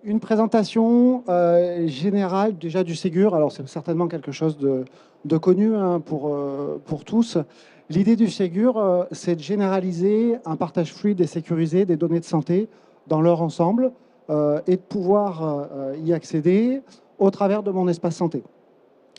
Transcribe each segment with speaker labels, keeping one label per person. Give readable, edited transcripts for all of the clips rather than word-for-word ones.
Speaker 1: Une présentation générale déjà du Ségur. Alors c'est certainement quelque chose de connu hein, pour tous. L'idée du Ségur, c'est de généraliser un partage fluide et sécurisé des données de santé dans leur ensemble et de pouvoir y accéder au travers de mon espace santé.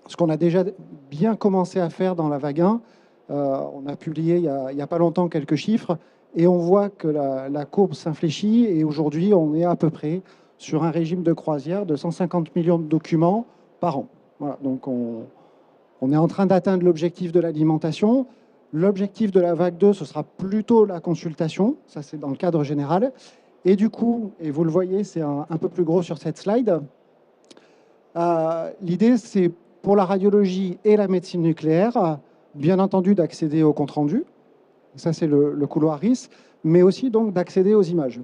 Speaker 1: Ce qu'on a déjà bien commencé à faire dans la vague 1, on a publié il y a pas longtemps quelques chiffres et on voit que la courbe s'infléchit et aujourd'hui on est à peu près sur un régime de croisière de 150 millions de documents par an. Voilà, donc on est en train d'atteindre l'objectif de l'alimentation. L'objectif de la vague 2, ce sera plutôt la consultation, ça c'est dans le cadre général. Et du coup, et vous le voyez, c'est un peu plus gros sur cette slide, l'idée c'est pour la radiologie et la médecine nucléaire, bien entendu d'accéder au compte-rendu, ça c'est le couloir RIS, mais aussi donc d'accéder aux images.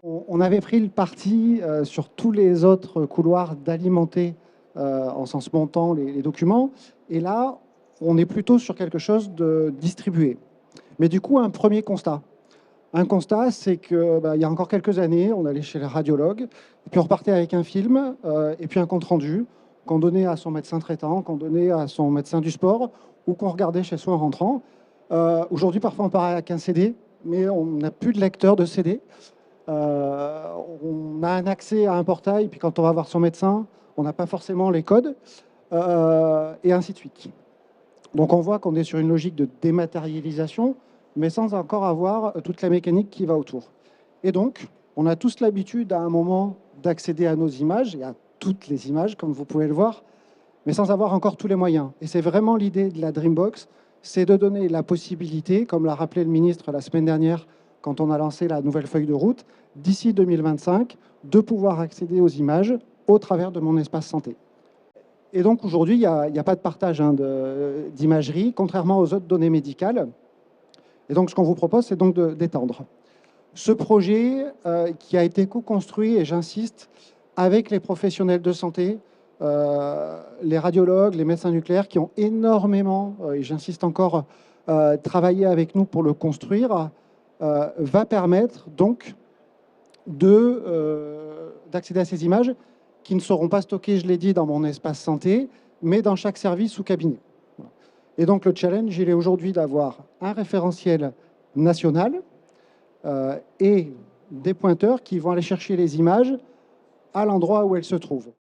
Speaker 1: On avait pris le parti sur tous les autres couloirs d'alimenter en sens montant les documents. Et là, on est plutôt sur quelque chose de distribué. Mais du coup, un premier constat. Un constat, c'est qu'il y a encore quelques années, on allait chez le radiologue, et puis on repartait avec un film, et puis un compte-rendu qu'on donnait à son médecin traitant, qu'on donnait à son médecin du sport, ou qu'on regardait chez soi en rentrant. Aujourd'hui, parfois, on part avec un CD, mais on n'a plus de lecteur de CD. On a un accès à un portail, puis quand on va voir son médecin, on n'a pas forcément les codes, et ainsi de suite. Donc on voit qu'on est sur une logique de dématérialisation, mais sans encore avoir toute la mécanique qui va autour. Et donc, on a tous l'habitude à un moment d'accéder à nos images, et à toutes les images, comme vous pouvez le voir, mais sans avoir encore tous les moyens. Et c'est vraiment l'idée de la Dreambox, c'est de donner la possibilité, comme l'a rappelé le ministre la semaine dernière, quand on a lancé la nouvelle feuille de route, d'ici 2025, de pouvoir accéder aux images au travers de mon espace santé. Et donc aujourd'hui, il n'y a pas de partage hein, d'imagerie, contrairement aux autres données médicales. Et donc ce qu'on vous propose, c'est donc d'étendre. Ce projet qui a été co-construit, et j'insiste, avec les professionnels de santé, les radiologues, les médecins nucléaires qui ont énormément, et j'insiste encore, travaillé avec nous pour le construire, va permettre donc d'accéder à ces images qui ne seront pas stockées, je l'ai dit, dans mon espace santé, mais dans chaque service ou cabinet. Et donc le challenge, il est aujourd'hui d'avoir un référentiel national et des pointeurs qui vont aller chercher les images à l'endroit où elles se trouvent.